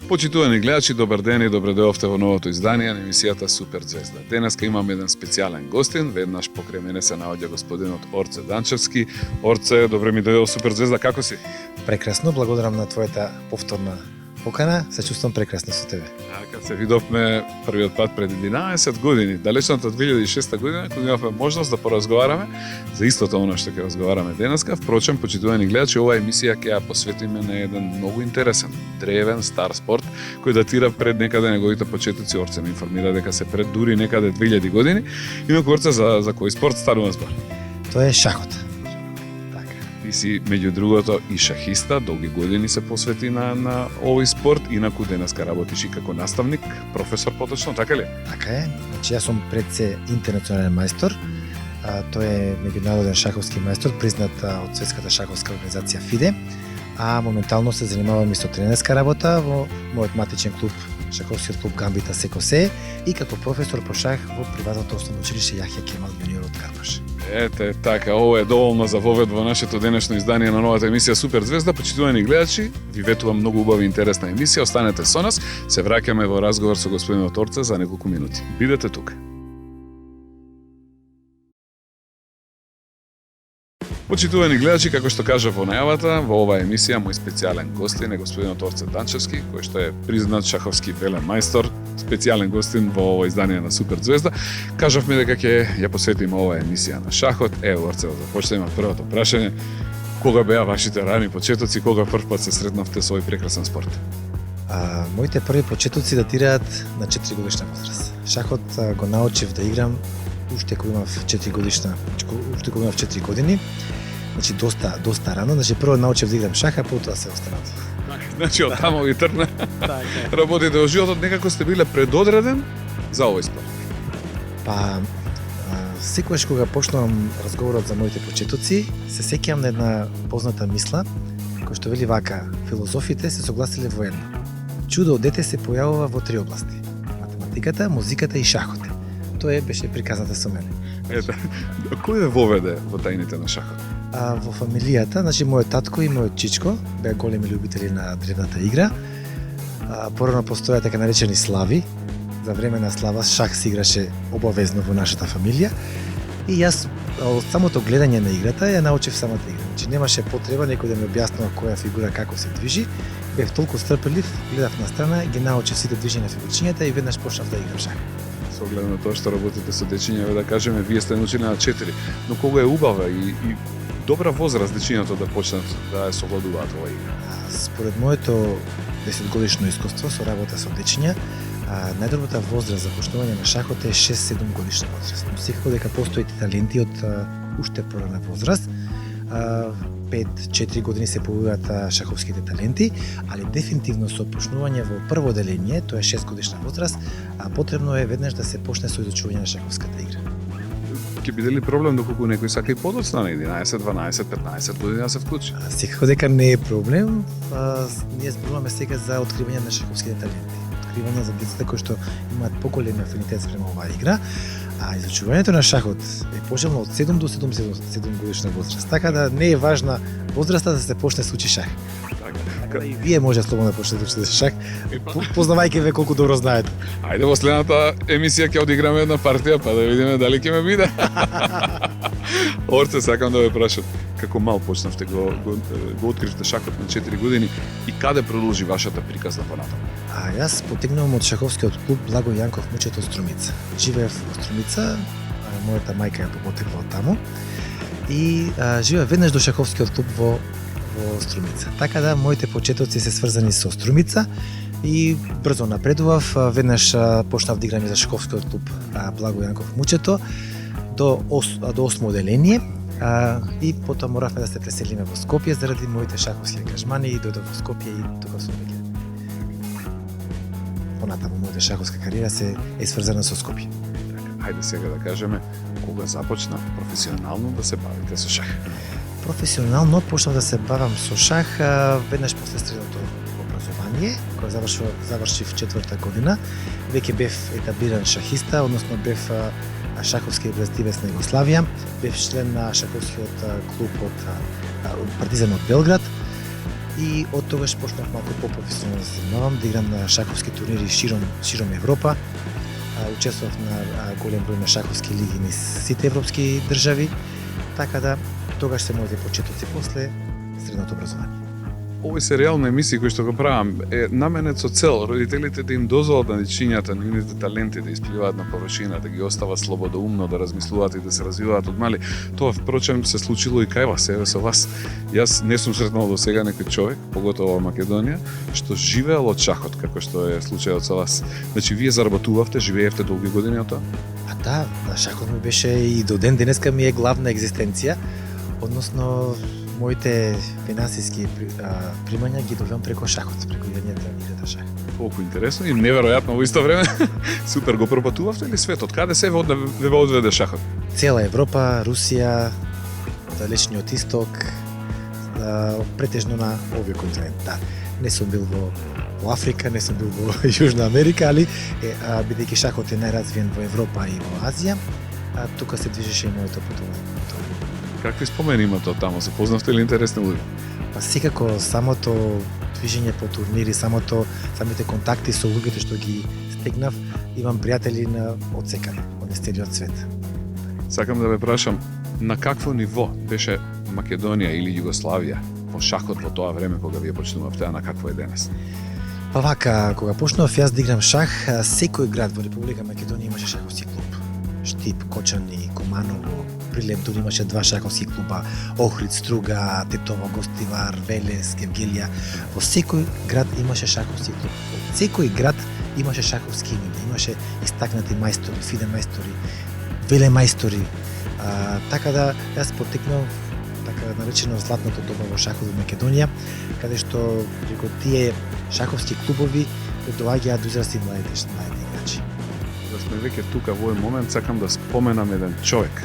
Почитувани гледачи, добар ден и добре дојдовте во новото издание на емисијата Супер Звезда. Денеска имаме еден специјален гостин, веднаш покрај мене се наоѓа господинот Орце Данчевски. Орце, добре ми дојде во Супер Звезда, како си? Прекрасно, благодарам на твојата повторна покана, се чувствам прекрасно со тебе. Кога се видовме првиот пат пред 11 години, далечната 2006 година, кога имавме можност да поразговараме за истото оно што ќе разговараме денеска. Впрочем, почитувани гледачи, оваа емисија ќе ја посветиме на еден многу интересен, древен, стар спорт, кој датира пред некаде неговите почетоци. Орце ме информира дека се пред дури некаде 2000 години. Инаку, Орце, за кој спорт станува збор? Тоа е шахот. Ти си, меѓу другото, и шахиста, долги години се посвети на овој спорт, инаку денеска работиш и како наставник, професор поточно, така ли? Така е, значи јас сум пред се интернационален мајстор, тој е меѓународен шаховски мајстор, признат од Светската шаховска организација ФИДЕ, а моментално се занимавам и со тренерска работа во мојот матичен клуб, шаховскиот клуб Гамбита Секосе, и како професор по шах во приватното основно училиште Јахја Кемал Јуниор од Карпаш. Ете, така, ово е доволно за вовед во нашето денешно издание на новата емисија Супер Звезда. Почитувани гледачи, ви ветувам многу убава и интересна емисија. Останете со нас, се враќаме во разговор со господинот Орце за неколку минути. Бидете тука. Почитувани гледачи, како што кажа во најавата, во оваа емисија мој специјален гостин е господинот Орце Данчевски, кој што е признат шаховски велен мајстор, специјален гостин во ова издание на Супер Звезда. Кажавме дека ќе ја посветиме оваа емисија на шахот. Ево, Орце, да започнеме првото прашање. Кога беа вашите рани почетоци, кога првпат се сретнавте со овој прекрасен спорт? Моите први почетоци датираат на 4 годишна возраст. Шахот го научив да играм уште кога имав 4 години. Значи доста рано, значи прво научив да играм шах, а потоа се останато. Значи од таму ви тргна. Работите во животот, некако сте биле предодреден за овој спорт. Па секогаш кога почнувам разговорот за моите почетоци, се сеќавам на една позната мисла, која што вели вака: филозофите се согласиле во едно. Чудо од дете се појавува во 3 области: математиката, музиката и шахот. Тоа беше приказната со мене. Ето, кој ве воведе во тајните на шахот? Во фамилијата, значи мојот татко и мојот чичко беа големи љубители на древната игра. Порано постоја така наречени слави. За време на слава шах се играше обавезно во нашата фамилија. И јас од самото гледање на играта ја научив самата игра. Значи немаше потреба некој да ми објаснува која фигура како се движи. Бев толку стрпелив, гледав на страна, ги научив сите движења на фигурчињата и веднаш почнав да играм шах. Со оглед на тоа што работите со дечиња, да кажеме, вие сте научили на 4, но кога е убава и добра возраст дечињата да почнат да ја совладуваат оваа игра? Според моето 10-годишно искуство со работа со дечиња, најдобрата возраст за почнување на шахот е 6-7 годишна возраст. Но секако дека постоите таленти од уште порана возраст. 5-4 години се појавуваат шаховските таленти, али дефинитивно со почнување во прво одделение, тоа е 6 годишна возраст, потребно е веднаш да се почне со изучување на шаховската игра. Ќе биде ли проблем доколку некој сака и подоцна на 11, 12, 15 години да се вклучи? Секако дека не е проблем. Ние зборуваме сега за откривање на шаховските таленти. Откривање за децата кои што имаат поголеми афинитет спрема оваа игра. А изучувањето на шахот е пожелно од 7 до 7 годишна возраст. Така да не е важна возраста да се почне да се учи шах. Така и вие може слободно да почнете да учите шах, познавајќи ве колку добро знаете. Ајде во следната емисија ќе одиграме една партија, па да видиме дали ќе ме биде. Орце, сакам да ве прашам, како мал почнавте го откривте шахот на 4 години и каде продолжи вашата приказна понатаму? Јас потегнувам од шаховскиот клуб Благо Јанков Мучето Струмица. Живеев во Струмица, мојата мајка ја потекла од таму и живеев веднаш до шаховскиот клуб во Струмица. Така да моите почетоци се сврзани со Струмица и брзо напредував. Веднаш почнав да играм за шаховскиот клуб Благо Јанков Мучето до 8 одделение. И потоа моравме да се преселиме во Скопје заради моите шаховски ангажмани и дојдов во Скопје и тука сум веќе. Понатаму мојата шаховска кариера се е сврзана со Скопје. Хајде сега да кажеме кога започна професионално да се бавите со шах. Професионално почнав да се бавам со шах веднаш после средното образование, кога завршив 4-та година. Веќе бев етаблиран шахиста, односно бев шаховски реprezentативец на Југославија, бев член на шаховскиот клуб од Партизан од Белград и од тогаш почнав малку по-професионално да се занимавам, да играм на шаховски турнири широм Европа. Учествував на голем број на шаховски лиги низ сите европски држави, така да тогаш се моите почетоци после средното образование. Овој серијал на емисии кои што го правам е наменет со цел родителите да им дозволат на дечињата, нивните таленти да испливаат на површина, да ги остават слободоумно, да размислуваат и да се развиваат од мали. Тоа впрочем се случило и кај вас, еве со вас. Јас не сум сретнал до сега некој човек, поготово во Македонија, што живеел од шахот, како што е случајот со вас. Значи вие заработувавте, живеевте долги години од тоа? Да, шахот ми беше и до ден денеска ми е главна екзистенција, односно моите финансиски примања ги добивам преку шахот, преку играта шах. Колку интересно и неверојатно во исто време. Супер, го пропатувавте ли светот? Каде се ве одведе шахот? Цела Европа, Русија, далечниот исток, претежно на овој континент. Да, не сум бил во Африка, не сум бил во Јужна Америка, али бидејќи шахот е најразвиен во Европа и во Азија, тука се движеше и моето патување. Какви спомени има тоа таму? Се познавте ли интересни луѓе? Па секако самото движење по турнири, самите контакти со луѓето што ги стегнав, имам пријатели од секаде, од целиот свет. Сакам да ве прашам, на какво ниво беше Македонија или Југославија во шахот во тоа време кога вие почнувавте, а на какво е денес? Па вака, кога почнував јас да играм шах, секој град во Република Македонија имаше шаховски клуб. Штип, Кочани, Команово, Прилеп, дури имаше 2 шаховски клуба, Охрид, Струга, Тетово, Гостивар, Велес, Гевгелија. Во секој град имаше шаховски клуб. Во секој град имаше шаховски имена, имаше истакнати мајстори, фиде мајстори, веле мајстори. Така да јас потекнав така наречено златното доба во шахот во Македонија, каде што преку тие шаховски клубови доаѓаат до израст и младите играчи. Да сме веќе тука во овој момент, сакам да споменам еден човек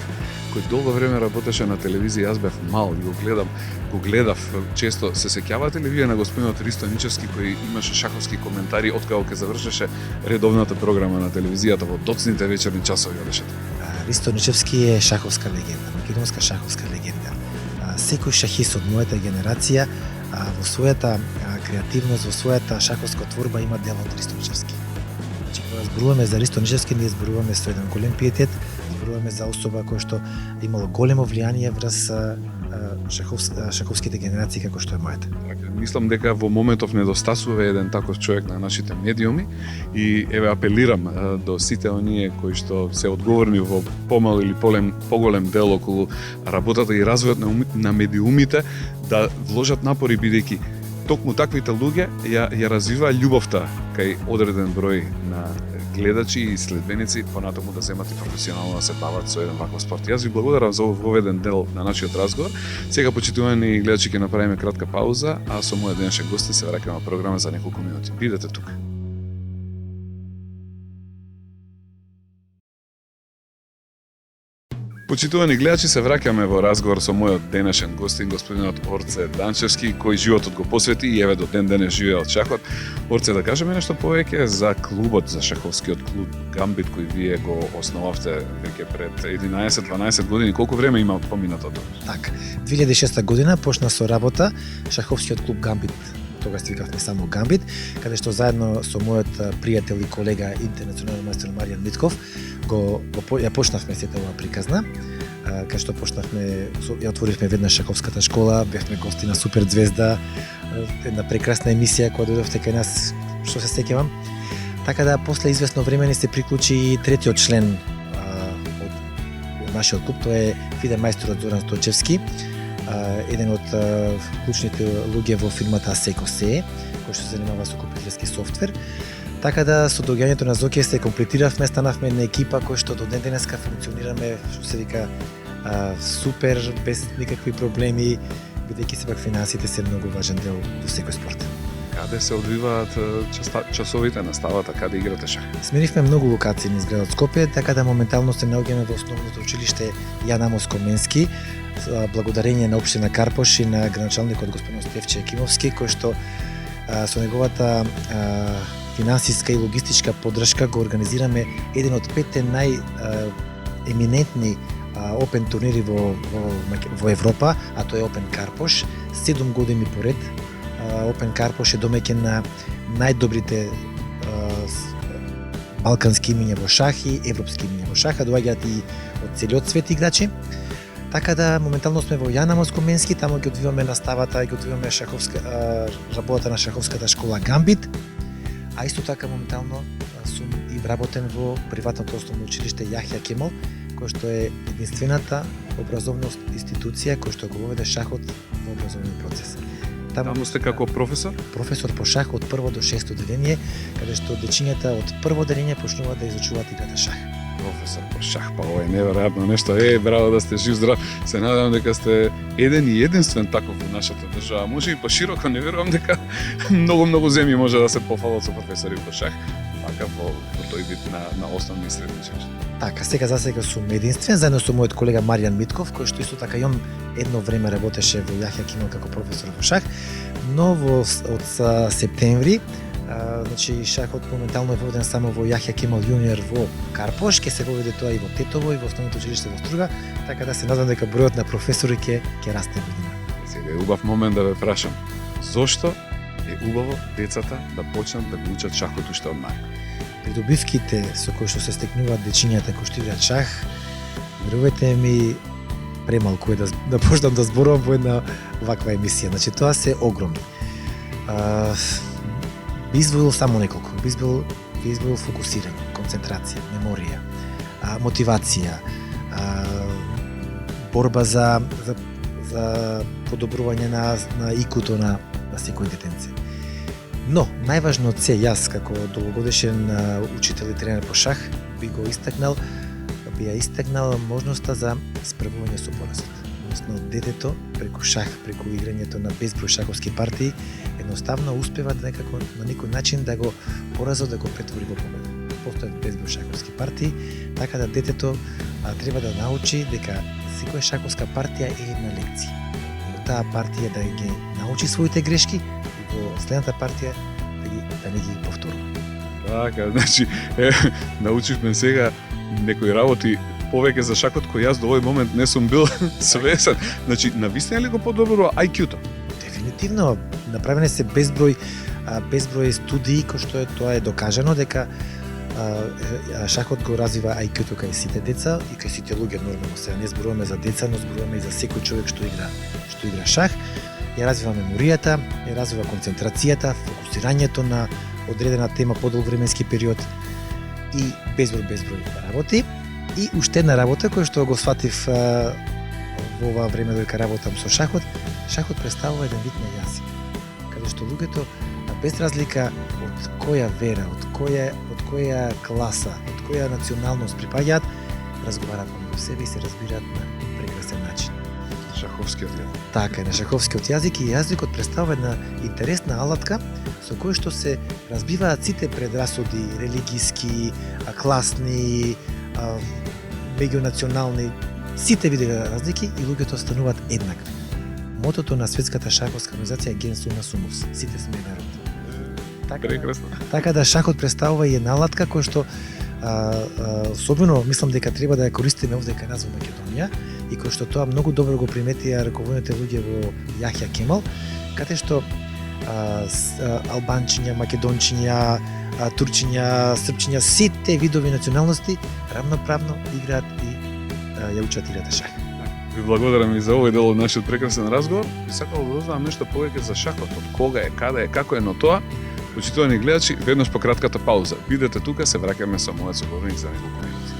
кој долго време работеше на телевизија. Јас бев мал и го гледав често. Се сеќавате ли вие на господинот Ристо Ничевски кој имаше шаховски коментари откако ќе завршеше редовната програма на телевизијата во доцните вечерни часови одеше? Ристо Ничевски е шаховска легенда, македонска шаховска легенда. Секој шахист од мојата генерација во својата креативност, во својата шаховска творба има дел од Ристо Ничевски. Значи, кога зборуваме за Ристо Ничевски, ние зборуваме со еден голем пиетет, зборуваме за особа која што имало големо влијание врз шаховските генерации како што е мојата. Мислам дека во моментов недостасува еден таков човек на нашите медиуми и еве апелирам до сите оние кои што се одговорни во помал или поголем дел околу работата и развојот на медиумите да вложат напори, бидејќи токму таквите луѓе ја развива љубовта кај одреден број на гледачи и следбеници понатаму да земат и професионално да се бават со еден ваков спорт. Јас ви благодарам за овој воведен дел на нашиот разговор. Сега, почитувани гледачи, ќе направиме кратка пауза, а со мојот денешен гости се враќаме на програма за неколку минути. Бидете тука. Почитувани гледачи, се враќаме во разговор со мојот денешен гостин, господинот Орце Данчевски, кој животот го посвети и еве до ден денес живее од шахот. Орце, да кажеме нешто повеќе за клубот, за шаховскиот клуб Гамбит, кој вие го основавте веќе пред 11-12 години. Колку време има поминато тоа? Така, 2006 година почна со работа шаховскиот клуб Гамбит. Тогаш се викавме само Гамбит, каде што заедно со мојот пријател и колега интернационален мајстор Маријан Митков ја почнавме сета оваа приказна, кај што почнавме, ја отворивме веднаш шаховската школа, бевме гости на Супер Звезда, една прекрасна емисија која дојдовте кај нас, што се сеќавам. Така да, после известно време ни се приклучи и третиот член од нашиот клуб, тоа е фиде мајсторот Зоран Стојчевски, еден од клучните луѓе во фирмата Секосе, кој што се занимава со компјутерски софтвер. Така да, со доаѓањето на Зоке се комплетиравме, станавме една екипа која што до ден денеска функционираме, што се вика, супер, без никакви проблеми, бидејќи сепак финансите се многу важен дел во секој спорт. Каде се одвиваат часовите наставата, каде играте шах? Сменивме многу локации низ градот Скопје, така да моментално се наоѓаме во основното училиште Јан Амос Коменски, благодарение на општина Карпош и на граначалникот господин Стефче Екимовски, кој што со неговата финансиска и логистичка поддршка го организираме еден од 5 најеминентни опен турнири во Европа, а тоа е Опен Карпош, 7 години поред Опен Карпош е домеќен на најдобрите балкански имиња во шах и европски имиња во шах, доаѓаат и од целиот свет играчи. Така да моментално сме во Јана Москоменски, таму ги одвиваме наставата и ги одвиваме работата на шаховската школа Гамбит, а исто така моментално сум и вработен во приватното основно училиште Јахја Кемал, кој што е единствената образовна институција која што го воведе шахот во образовниот процес. Таму сте како професор? Професор по шах од прво до шесто деление, каде што дечињата од прво деление почнуваат да изучуваат играта шах. Професор по шах, па ова е неверојатно нешто. Браво да сте жив здрав. Се надевам дека сте еден и единствен таков во нашата држава. Може и пошироко, не верувам дека многу земји може да се пофалат со професори по шах. Така во тој вид на основни и средни училишта. Така, сега сум единствен, заедно со мојот колега Маријан Митков, кој што исто така и он едно време работеше во Јахја Кемал како професор во шах, но од септември, значи шахот моментално е воведен само во Јахја Кемал јуниор во Карпош, ќе се воведе тоа и во Тетово и во основното училиште во Струга, така да се надам дека бројот на професори ќе расте година. Сега е убав момент да ве прашам, зошто е убаво децата да почнат да го учат шахот уште од мај? Придобивките со кои што се стекнуваат дечињата кои што играат шах, верувајте ми, премалку е да почнам да зборувам во една ваква емисија. Значи тоа се огромни. Би извоил само неколку. Би извоил фокусирање, концентрација, меморија, мотивација, борба за подобрување на ИКУ-то на секој детенце. Но, најважно од се, јас како долгогодишен учител и тренер по шах, би ја истакнал можноста за справување со поразот. Односно, детето преку шах, преку играњето на безброј шаховски партии, едноставно успева некако на некој начин да го поразот да го претвори во победа. Постојат безброј шаховски партии, така да детето треба да научи дека секоја шаховска партија е една лекција. И од таа партија да ги научи своите грешки, во следната партија да не ги повторува. Така, значи, научивме сега некои работи повеќе за шахот кој јас до овој момент не сум бил свесен. Значи, навистина ли го подобрува IQ-то? Дефинитивно, направени се безброј студии кои што тоа е докажано дека шахот го развива IQ-то кај сите деца и кај сите луѓе нормално. Сега не зборуваме за деца, но зборуваме и за секој човек што игра шах. Ја развива меморијата, ја развива концентрацијата, фокусирањето на одредена тема подолг временски период и безброј работи. И уште една работа која што го сватив во ова време додека работам со шахот, шахот представува еден вид на јазик, каде што луѓето без разлика од која вера, од која класа, од која националност припаѓаат, разговараат помеѓу себе и се разбираат на прекрасен начин. Шаховскиот јазик. Така е, на шаховскиот јазик, и јазикот представува една интересна алатка со која што се разбиваат сите предрасуди религиски, класни, меѓунационални, сите видови разлики, и луѓето стануваат еднакви. Мотото на Светската шаховска организација е Gens Una Sumus, сите сме народ. Прекрасно. Така да шахот представува и една алатка која што особено мислам дека треба да ја користиме овде кај нас во Македонија, и кој што тоа многу добро го приметија раководните луѓе во Јахја Кемал, каде што албанчиња, македончиња, турчиња, српчиња, сите видови националности равноправно играат и ја учат играта шах. Ви благодарам и за овој дел од нашиот прекрасен разговор. Би сакал да дознам нешто повеќе за шахот, од кога е, каде е, како е, но тоа, почитувани гледачи, веднаш по кратката пауза. Бидете тука, се враќаме со мојот соговорник за неколку минути.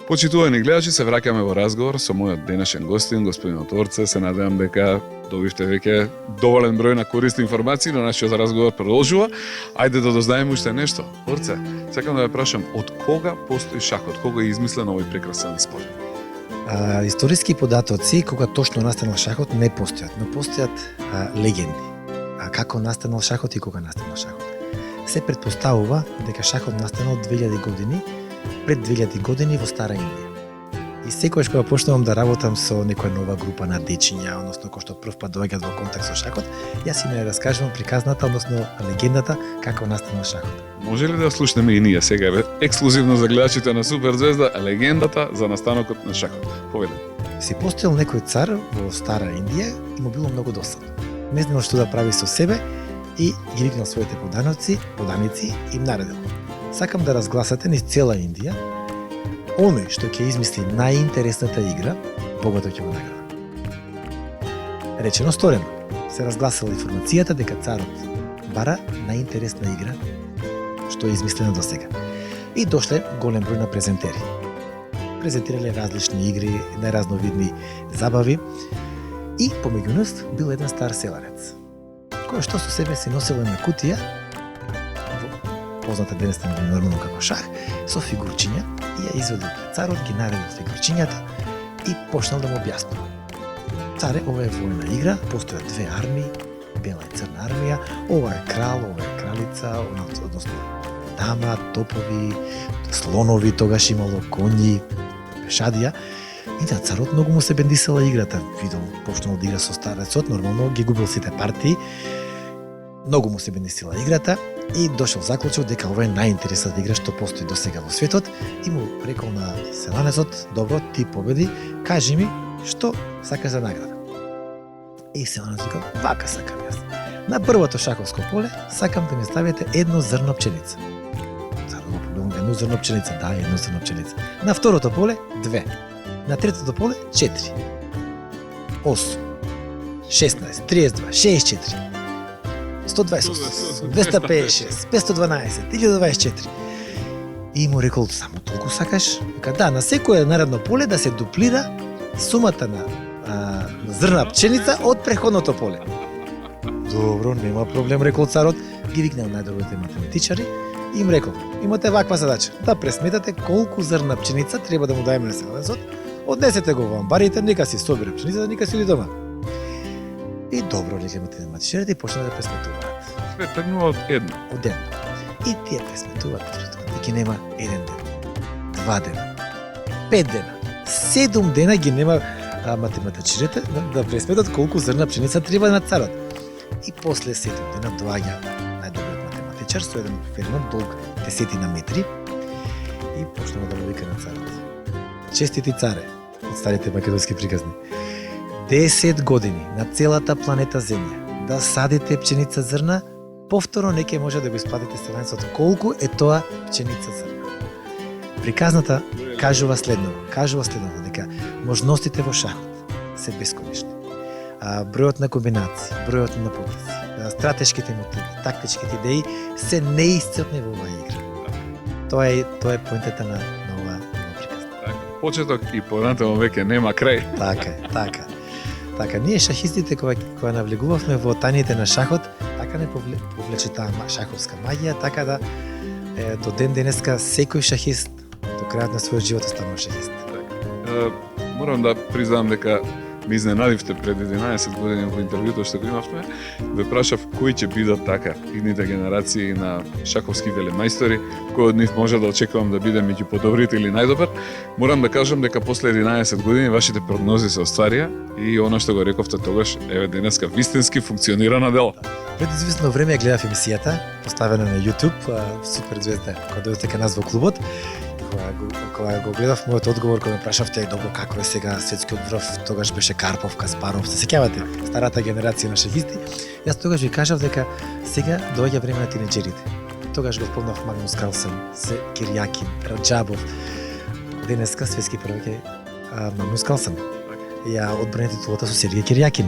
Почитувани гледачи, се враќаме во разговор со мојот денешен гостин, господинот Орце. Се надевам дека добивте веќе доволен број на користни информации, но нашиот разговор продолжува. Ајде да дознаеме уште нешто. Орце, сакам да ве прашам, од кога постои шахот? Кога е измислен овој прекрасен спорт? Историски податоци кога точно настанал шахот не постојат, но постојат легенди. Како настанал шахот и кога настанал шахот? Се претпоставува дека шахот настанал 2000 години, пред 2000 години во Стара Индија. И секогаш кога почнувам да работам со некоја нова група на дечиња, односно кои што прв пат доаѓаат во контакт со шахот, јас им ја раскажувам приказната, односно легендата како настанал шахот. Може ли да слушнеме и ние сега, ексклузивно за гледачите на Суперзвезда, легендата за настанокот на шахот? Поведете. Си постоел некој цар во стара Индија и му било многу досадно. Не знаел што да прави со себе и ги викнал своите поданици и им наредил: сакам да разгласате низ цела Индија оној што ќе измисли најинтересната игра, богато ќе го награда. Речено сторено, се разгласила информацијата дека царот бара најинтересна игра што е измислена до сега. И дошле голем број на презентери. Презентирале различни игри, најразновидни забави и помеѓу нив бил еден стар селарец, кој што со себе си носел една кутија, позната денес нормално како шах, со фигурчиња и ја изведил пред царот, ги наредил фигурчињата и почнал да му објаснува. Царе, ова е војна игра, постојат две армии, бела и црна армија, ова е крал, ова е кралица, односно дама, топови, слонови, тогаш имало коњи, пешадија. И да, царот многу му се бендисала играта, видел, почнал да игра со старецот, нормално ги губил сите партии, многу му се бендисила играта и дошол заклучил дека ова е најинтересната игра што постои до сега во светот и му рекол на селанецот: добро, ти победи, кажи ми што сакаш за награда. И селанецот викал: вака сакам јас. На првото шаховско поле сакам да ми ставите едно зрно пченица. Царот го проблемал: едно зрно пченица, да, едно зрно пченица. На второто поле 2. На третото поле 4. 8. 16, 32, 64. 128, 256, 512, 1024. И му рекол: само толку сакаш? Вика: да, на секое наредно поле да се дуплира сумата на зрна пченица од преходното поле. Добро, нема проблем, рекол царот. Ги викнал најдобрите математичари и им рекол: имате ваква задача, да пресметате колку зрна пченица треба да му дајме на селенецот, однесете го во амбарите, нека си собира пченицата, нека си оди дома. И добро, рекли математичарите и почнаа да пресметуваат. Све тргнува од едно. Од едно. И тие пресметуваат, и ги нема 1 ден, 2 дена, 5 дена, 7 дена ги нема математичарите да пресметат колку зрна пшеница треба на царот. И после 7 дена доаѓа најдобриот математичар со еден ферман долг 10 метри и почнува да му вика на царот: честити царе, од старите македонски приказни, 10 години на целата планета Земја да садите пченица зрна, повторно не ќе може да го исплатите селенецот колку е тоа пченица зрна. Приказната кажува следното, дека можностите во шахот се бесконечни. Бројот на комбинации, бројот на потези, стратешките мотиви, тактичките идеи се неисцрпни во оваа игра. Тоа е поентата на оваа приказна. Почеток и понатаму веќе нема крај. Така, ние шахистите кога навлегувавме во тајните на шахот, така не повлече таа шаховска магија, така да до ден денеска секој шахист до крајот на својот живот останува шахист. Морам да признам дека ме изненадивте пред 11 години во интервјуто што го имавме, ве прашав кои ќе бидат така идните генерации на шаховски велемајстори, кој од нив може да очекувам да биде меѓу подобрите или најдобар. Морам да кажам дека после 11 години вашите прогнози се остварија и она што го рековте тогаш, еве денеска вистински функционира на дело. Пред известно време ја гледав емисијата, поставена на YouTube, Суперзвезда, кога дојдете кај нас во клубот. Кога го гледав мојот одговор, кога ме прашавте добро како е сега светскиот врв, тогаш беше Карпов, Каспаров, се сеќавате, старата генерација на шахисти. Јас тогаш ви кажав дека сега доаѓа време на тинеџерите. Тогаш го спомнав Магнус Карлсен, Кирјакин, Раджабов. Денеска светски првак е Магнус Карлсен. Ја одбрани титулата со Сергеј Кирјакин.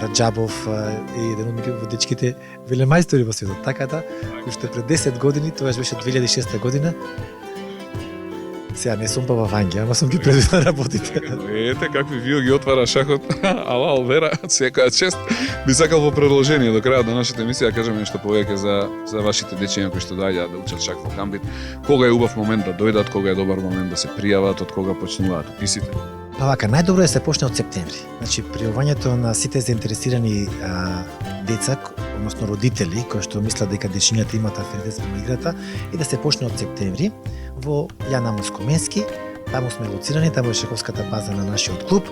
Раджабов е еден од водечките велемајстори во светот. Така да, уште пред 10 години, тогаш беше 2006 година, сега не сум баба Вања, ама сум ги предвидел работите. Ете какви вио ги отвара шахот. Ала Вера, секоја чест. Би сакал во продолжение до крајот на нашата емисија да кажеме нешто повеќе за вашите дечиња кои што доаѓаат да учат шах во Камбит. Кога е убав момент да дојдат, кога е добар момент да се пријават, од кога почнуваат уписите? Па вака, најдобро е да се почне од септември. Значи, пријавувањето на сите заинтересирани деца, односно родители, кои што мислат дека дечињата имаат афинитет спрема играта, и да се почне од септември во Јана Москоменски, Таму сме лоцирани, таму е шаховската база на нашиот клуб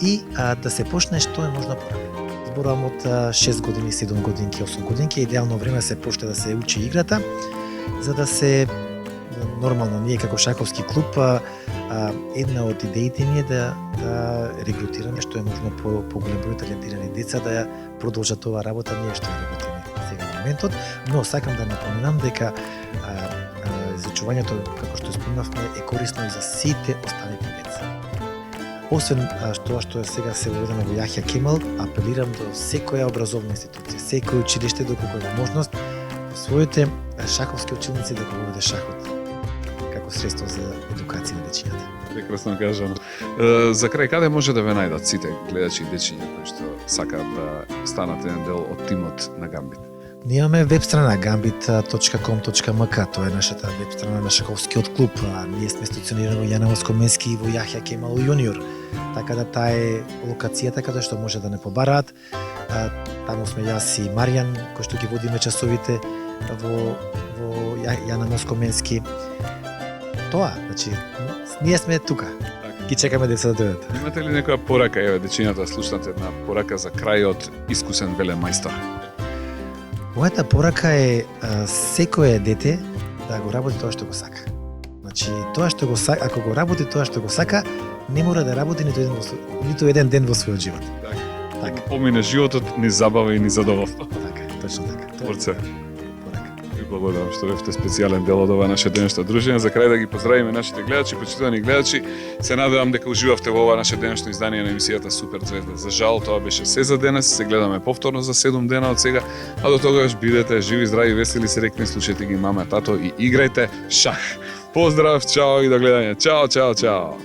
и да се почне што е можно порака. Зборувам од 6 години, 7 годинки, 8 годинки, идеално време се почне да се учи играта, за да се нормално ние како шаховски клуб една од идеите ни е да регрутираме што е можно по голем број талентирани деца да ја продолжат оваа работа, ние што ја работиме сега во моментот, но сакам да напоменам дека изучувањето, како што спомнавме, е корисно и за сите останати деца. Освен што е сега се уведено во Јахја Кемал, апелирам до секоја образовна институција, секој училиште доколку има можност, во своите шаховски училници да го воведе шахот како средство за едукација на дечињата. Прекрасно кажано. За крај, каде може да ве најдат сите гледачи и дечиња кои што сакаат да станат еден дел од тимот на Гамбит? Ние имаме веб страна gambit.com.mk, тоа е нашата веб страна на шаховскиот клуб. Ние сме стационирани во Јана Москоменски и во Јахја Кемал јуниор. Така да таа е локацијата каде што може да не побараат. Таму сме јас и Маријан, кој што ги водиме часовите во Јана Москоменски. Тоа, значи, ние сме тука. Ги чекаме деца да дојдат. Имате ли некоја порака, еве дечињата слушнат една порака за крајот искусен велемајстор? Мојата порака е секое дете да го работи тоа што го сака. Значи, тоа што го сака, ако го работи тоа што го сака, не мора да работи ниту еден ден во својот живот. Така. Помине животот ни забава и ни задоволство. Така, точно така. Творце. Ви благодарам што бевте специјален дел од ова наше денешно дружење. За крај да ги поздравиме нашите гледачи, почитувани гледачи. Се надевам дека уживавте во ова наше денешно издание на емисијата Супер Звезда. За жал тоа беше се за денес. Се гледаме повторно за 7 дена од сега, а до тогаш бидете живи, здрави, весели, среќни, слушајте ги мама, тато и играјте шах. Поздрав, чао и до гледање. Чао, чао, чао.